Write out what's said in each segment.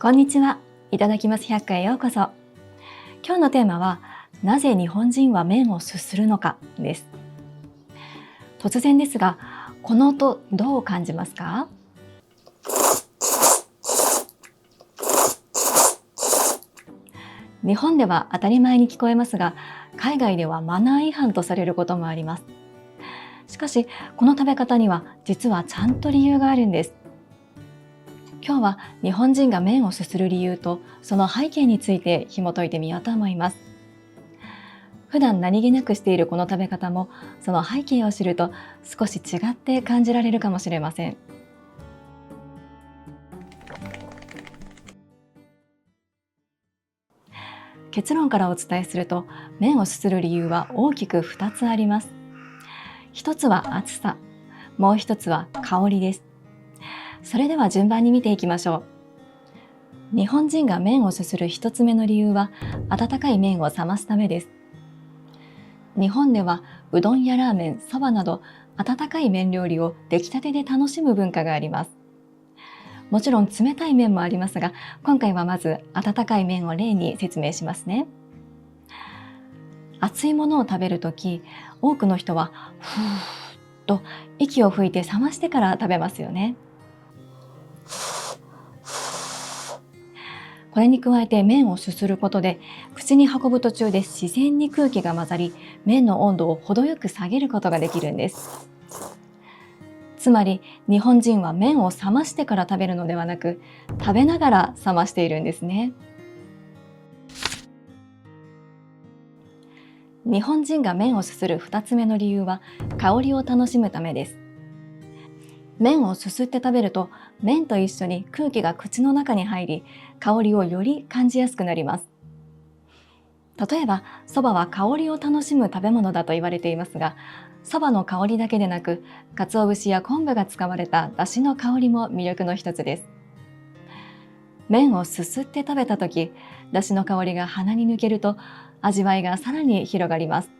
こんにちは。いただきます百科へようこそ。今日のテーマは、なぜ日本人は麺をすするのかです。突然ですが、この音どう感じますか？日本では当たり前に聞こえますが、海外ではマナー違反とされることもあります。しかし、この食べ方には実はちゃんと理由があるんです。今日は日本人が麺をすする理由とその背景について紐解いてみようと思います。普段何気なくしているこの食べ方も、その背景を知ると少し違って感じられるかもしれません。結論からお伝えすると、麺をすする理由は大きく2つあります。一つは熱さ、もう一つは香りです。それでは順番に見ていきましょう。日本人が麺をすする一つ目の理由は、温かい麺を冷ますためです。日本ではうどんやラーメン、そばなど温かい麺料理を出来たてで楽しむ文化があります。もちろん冷たい麺もありますが、今回はまず温かい麺を例に説明しますね。熱いものを食べるとき、多くの人はふーっと息を吹いて冷ましてから食べますよね。これに加えて麺をすすることで、口に運ぶ途中で自然に空気が混ざり、麺の温度を程よく下げることができるんです。つまり日本人は麺を冷ましてから食べるのではなく、食べながら冷ましているんですね。日本人が麺をすする2つ目の理由は、香りを楽しむためです。麺をすすって食べると、麺と一緒に空気が口の中に入り、香りをより感じやすくなります。例えば、そばは香りを楽しむ食べ物だと言われていますが、そばの香りだけでなく、鰹節や昆布が使われた出汁の香りも魅力の一つです。麺をすすって食べたとき、出汁の香りが鼻に抜けると、味わいがさらに広がります。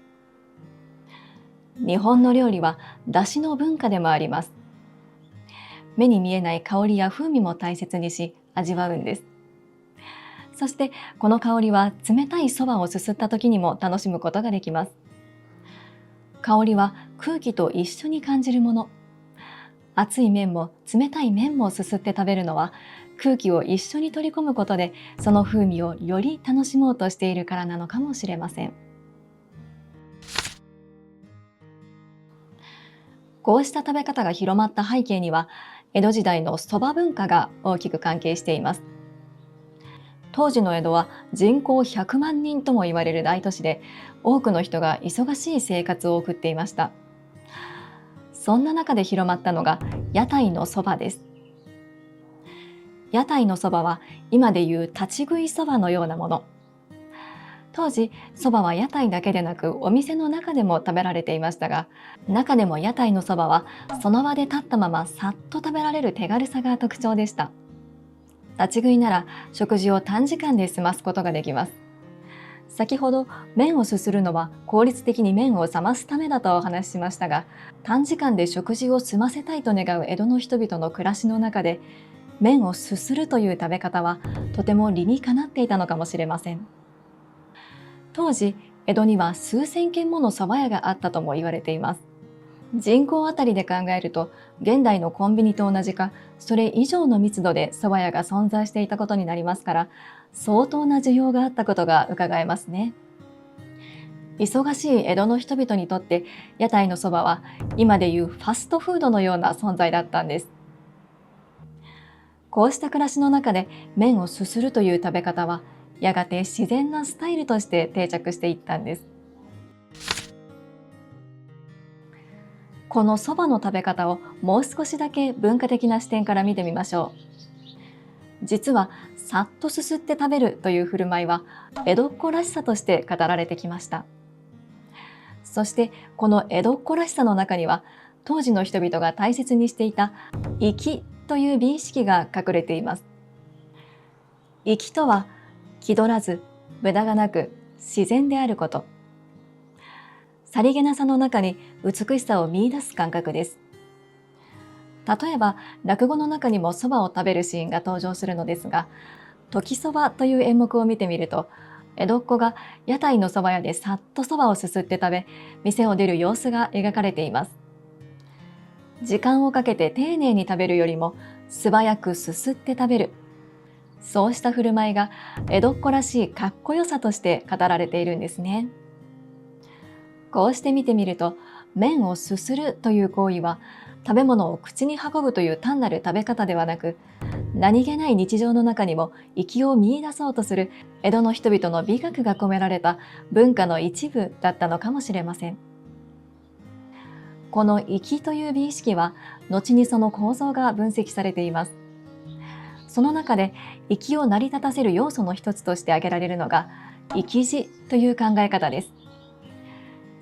日本の料理は出汁の文化でもあります。目に見えない香りや風味も大切にし、味わうんです。そしてこの香りは冷たいそばをすすった時にも楽しむことができます。香りは空気と一緒に感じるもの。熱い麺も冷たい麺もすすって食べるのは、空気を一緒に取り込むことで、その風味をより楽しもうとしているからなのかもしれません。こうした食べ方が広まった背景には、江戸時代のそば文化が大きく関係しています。当時の江戸は人口100万人とも言われる大都市で、多くの人が忙しい生活を送っていました。そんな中で広まったのが屋台のそばです。屋台のそばは今でいう立ち食いそばのようなもの。当時、そばは屋台だけでなくお店の中でも食べられていましたが、中でも屋台のそばはその場で立ったままさっと食べられる手軽さが特徴でした。立ち食いなら食事を短時間で済ますことができます。先ほど麺をすするのは効率的に麺を冷ますためだとお話ししましたが、短時間で食事を済ませたいと願う江戸の人々の暮らしの中で、麺をすするという食べ方はとても理にかなっていたのかもしれません。当時、江戸には数千軒もの蕎麦屋があったとも言われています。人口あたりで考えると、現代のコンビニと同じか、それ以上の密度で蕎麦屋が存在していたことになりますから、相当な需要があったことが伺えますね。忙しい江戸の人々にとって、屋台の蕎麦は今でいうファストフードのような存在だったんです。こうした暮らしの中で麺をすするという食べ方は、やがて自然なスタイルとして定着していったんです。この蕎麦の食べ方をもう少しだけ文化的な視点から見てみましょう。実は、さっとすすって食べるという振る舞いは、江戸っ子らしさとして語られてきました。そして、この江戸っ子らしさの中には、当時の人々が大切にしていた粋という美意識が隠れています。粋とは、気取らず、無駄がなく、自然であること。さりげなさの中に美しさを見出す感覚です。例えば、落語の中にも蕎麦を食べるシーンが登場するのですが、時そばという演目を見てみると、江戸っ子が屋台のそば屋でさっとそばをすすって食べ、店を出る様子が描かれています。時間をかけて丁寧に食べるよりも素早くすすって食べる。そうした振る舞いが江戸っ子らしいかっこよさとして語られているんですね。こうして見てみると、麺をすするという行為は食べ物を口に運ぶという単なる食べ方ではなく、何気ない日常の中にも粋を見出そうとする江戸の人々の美学が込められた文化の一部だったのかもしれません。この粋という美意識は後にその構造が分析されています。その中で粋を成り立たせる要素の一つとして挙げられるのが粋字という考え方です。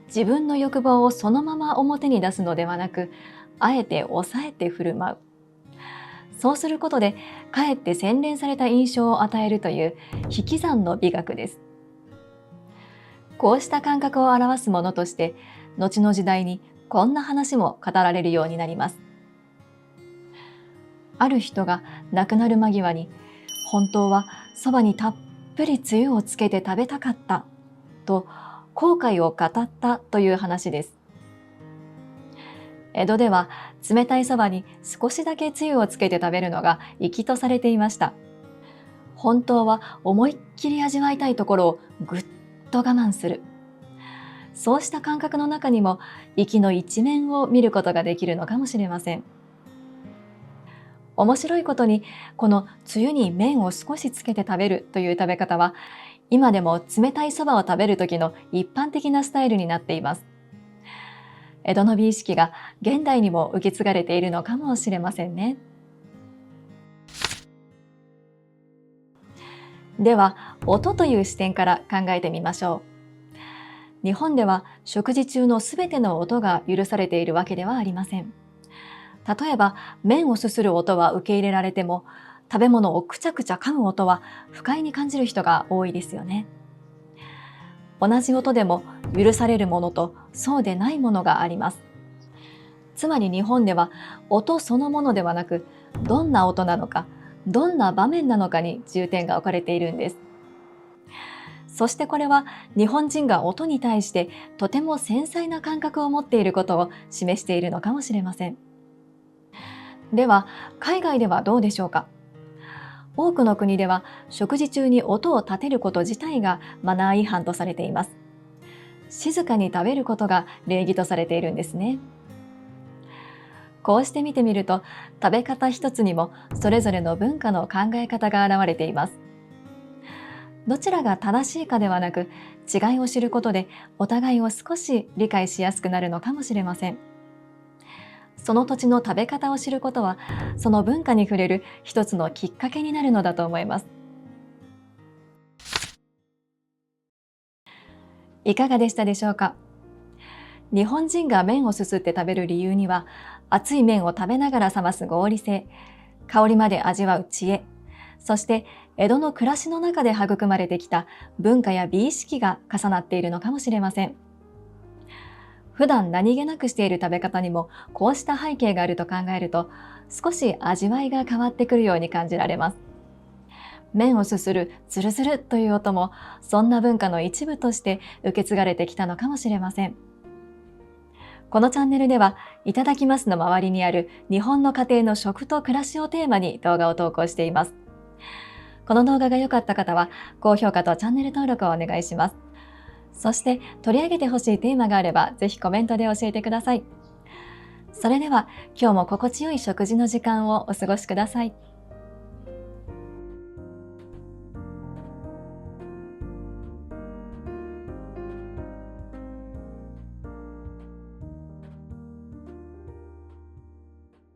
自分の欲望をそのまま表に出すのではなく、あえて抑えて振る舞う。そうすることでかえって洗練された印象を与えるという引き算の美学です。こうした感覚を表すものとして後の時代にこんな話も語られるようになります。ある人が亡くなる間際に、本当はそばにたっぷりつゆをつけて食べたかったと後悔を語ったという話です。江戸では冷たいそばに少しだけつゆをつけて食べるのが粋とされていました。本当は思いっきり味わいたいところをぐっと我慢する。そうした感覚の中にも粋の一面を見ることができるのかもしれません。面白いことに、このつゆに麺を少しつけて食べるという食べ方は、今でも冷たいそばを食べる時の一般的なスタイルになっています。江戸の美意識が現代にも受け継がれているのかもしれませんね。では、音という視点から考えてみましょう。日本では食事中のすべての音が許されているわけではありません。例えば、麺をすする音は受け入れられても、食べ物をくちゃくちゃ噛む音は不快に感じる人が多いですよね。同じ音でも許されるものとそうでないものがあります。つまり日本では音そのものではなく、どんな音なのか、どんな場面なのかに重点が置かれているんです。そしてこれは日本人が音に対してとても繊細な感覚を持っていることを示しているのかもしれません。では、海外ではどうでしょうか。多くの国では食事中に音を立てること自体がマナー違反とされています。静かに食べることが礼儀とされているんですね。こうして見てみると、食べ方一つにもそれぞれの文化の考え方が現れています。どちらが正しいかではなく、違いを知ることでお互いを少し理解しやすくなるのかもしれません。その土地の食べ方を知ることは、その文化に触れる一つのきっかけになるのだと思います。いかがでしたでしょうか。日本人が麺をすすって食べる理由には、熱い麺を食べながら冷ます合理性、香りまで味わう知恵、そして江戸の暮らしの中で育まれてきた文化や美意識が重なっているのかもしれません。普段何気なくしている食べ方にもこうした背景があると考えると、少し味わいが変わってくるように感じられます。麺をすするズルズルという音もそんな文化の一部として受け継がれてきたのかもしれません。このチャンネルでは、いただきますの周りにある日本の家庭の食と暮らしをテーマに動画を投稿しています。この動画が良かった方は高評価とチャンネル登録をお願いします。そして取り上げてほしいテーマがあればぜひコメントで教えてください。それでは今日も心地よい食事の時間をお過ごしください。